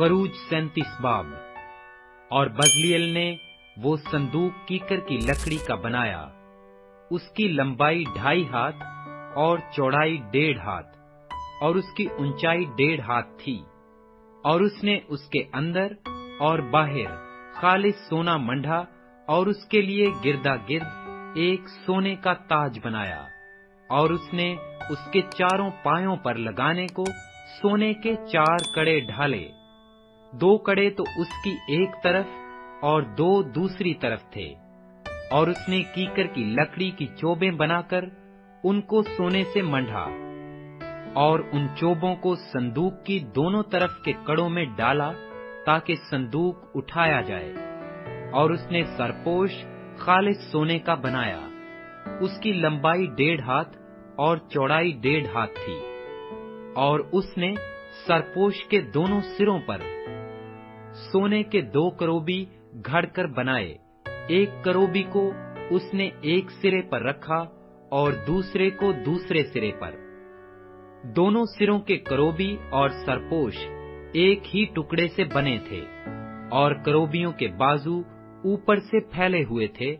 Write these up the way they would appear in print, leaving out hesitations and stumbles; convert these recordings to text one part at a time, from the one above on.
खरूज 37 बाब। और बजलीएल ने वो संदूक कीकर की लकड़ी का बनाया। उसकी लंबाई 2.5 हाथ और चौड़ाई 1.5 हाथ और उसकी ऊंचाई 1.5 हाथ थी। और उसने उसके अंदर और बाहर खालिस सोना मंढा और उसके लिए गिरदा गिर्द एक सोने का ताज बनाया। और उसने उसके चारों पायों पर लगाने को सोने के 4 कड़े ढाले। 2 कड़े तो उसकी एक तरफ और 2 दूसरी तरफ थे। और उसने कीकर की लकड़ी की चोबें बनाकर उनको सोने से मंढा और उन चोबों को संदूक की दोनों तरफ के कड़ों में डाला ताकि संदूक उठाया जाए। और उसने सरपोश खालिस सोने का बनाया। उसकी लंबाई 1.5 हाथ और चौड़ाई 1.5 हाथ थी। और उसने सरपोश के दोनों सिरों पर सोने के 2 करोबी घड़कर बनाए। एक करोबी को उसने एक सिरे पर रखा और दूसरे को दूसरे सिरे पर। दोनों सिरों के करोबी और सरपोश एक ही टुकड़े से बने थे। और करोबियों के बाजू ऊपर से फैले हुए थे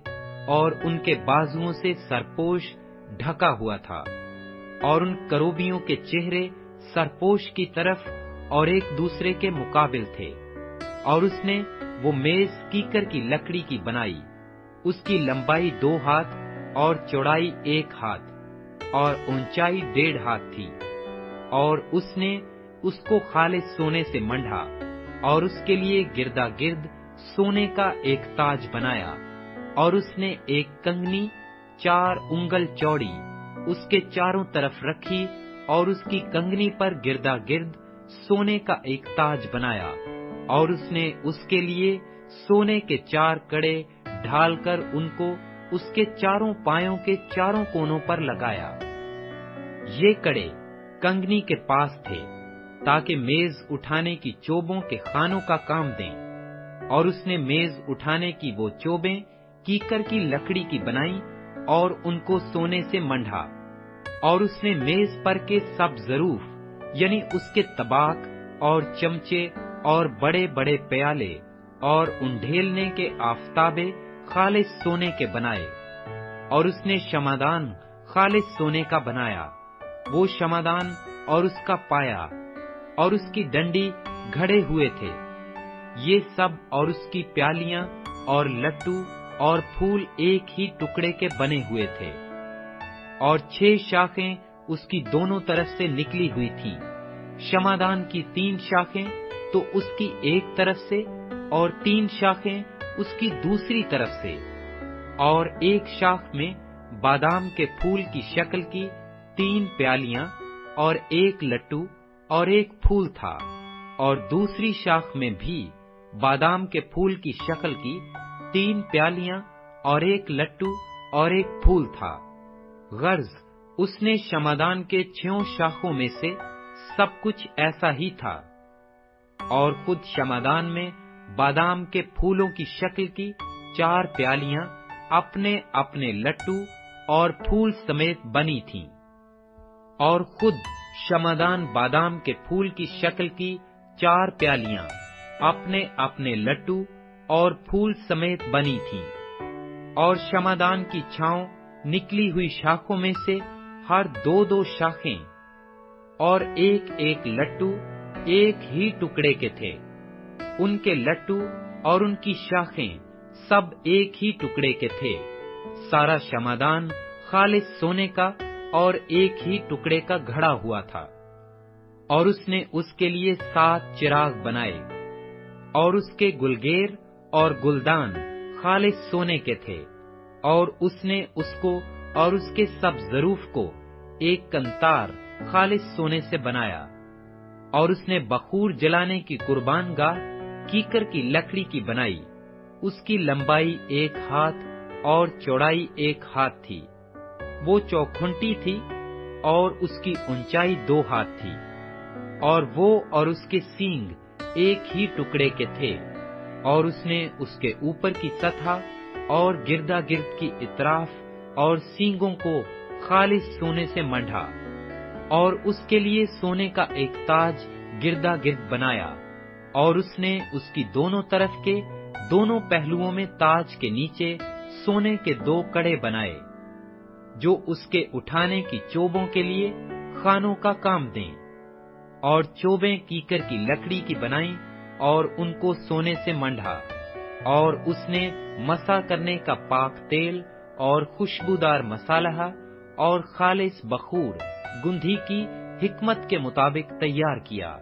और उनके बाजुओं से सरपोश ढका हुआ था। और उन करोबियों के चेहरे सरपोश की तरफ और एक दूसरे के मुकाबिल थे। और उसने वो मेज कीकर की लकड़ी की बनाई। उसकी लंबाई 2 हाथ और चौड़ाई 1 हाथ और ऊंचाई 1.5 हाथ थी। और उसने उसको खालिस सोने से मंढा और उसके लिए गिरदा गिर्द सोने का एक ताज बनाया। और उसने एक कंगनी 4 उंगल चौड़ी उसके चारों तरफ रखी और उसकी कंगनी पर गिरदा गिर्द सोने का एक ताज बनाया। और उसने उसके लिए सोने के 4 कड़े ढालकर उनको उसके चारों पायों के चारों कोनों पर लगाया। ये कड़े कंगनी के पास थे ताकि मेज उठाने की चोबों के खानों का काम दें। और उसने मेज उठाने की वो चोबें कीकर की लकड़ी की बनाई और उनको सोने से मंढा। और उसने मेज पर के सब जरूफ यानी उसके तबाक और चमचे और बड़े बड़े प्याले और उंडेलने के आफताबे खालिस सोने के बनाए। और उसने शमादान खालिस सोने का बनाया। वो शमादान और उसका पाया और उसकी डंडी घड़े हुए थे। ये सब और उसकी प्यालियां और लट्टू और फूल एक ही टुकड़े के बने हुए थे। और 6 शाखें उसकी दोनों तरफ से निकली हुई थी। शमादान की 3 शाखें तो उसकी एक तरफ से और 3 शाखें उसकी दूसरी तरफ से। और एक शाख में बादाम के फूल की शक्ल की 3 प्यालियां और 1 लट्टू और 1 फूल था। और दूसरी शाख में भी बादाम के फूल की शक्ल की 3 प्यालियां और 1 लट्टू और 1 फूल था। गर्ज उसने शमादान के 6 शाखों में से सब कुछ ऐसा ही था। और खुद शमादान में बादाम के फूलों की शक्ल की 4 प्यालियां अपने अपने लट्टू और फूल समेत बनी थीं। और खुद शमादान बादाम के फूल की शक्ल की 4 प्यालियां अपने अपने लट्टू और फूल समेत बनी थीं। और शमादान की छांव निकली हुई शाखों में से हर 2-2 शाखें और एक एक लट्टू एक ही टुकड़े के थे। उनके लट्टू और उनकी शाखें सब एक ही टुकड़े के थे। सारा शमादान खालिस सोने का और एक ही टुकड़े का घड़ा हुआ था। और उसने उसके लिए 7 चिराग बनाए। और उसके गुलगेर और गुलदान खालिस सोने के थे। और उसने उसको और उसके सब जरूफ को एक कंतार खालिस सोने से बनाया। और उसने बखूर जलाने की कुर्बान गाह कीकर की लकड़ी की बनाई। उसकी लंबाई 1 हाथ और चौड़ाई 1 हाथ थी। वो चौखुंटी थी और उसकी ऊंचाई 2 हाथ थी। और वो और उसके सींग एक ही टुकड़े के थे। और उसने उसके ऊपर की सतह और गिरदा गिर्द की इतराफ और सींगों को खालिस सोने से मंढा। और उसके लिए सोने का एक ताज गिरदा गिर्द बनाया। اور اس نے اس کی دونوں طرف کے دونوں پہلوؤں میں تاج کے نیچے سونے کے 2 کڑے بنائے، جو اس کے اٹھانے کی چوبوں کے لیے خانوں کا کام دیں، اور چوبیں کیکر کی لکڑی کی بنائیں اور ان کو سونے سے منڈھا، اور اس نے مسا کرنے کا پاک تیل اور خوشبودار مصالحہ اور خالص بخور گندھی کی حکمت کے مطابق تیار کیا۔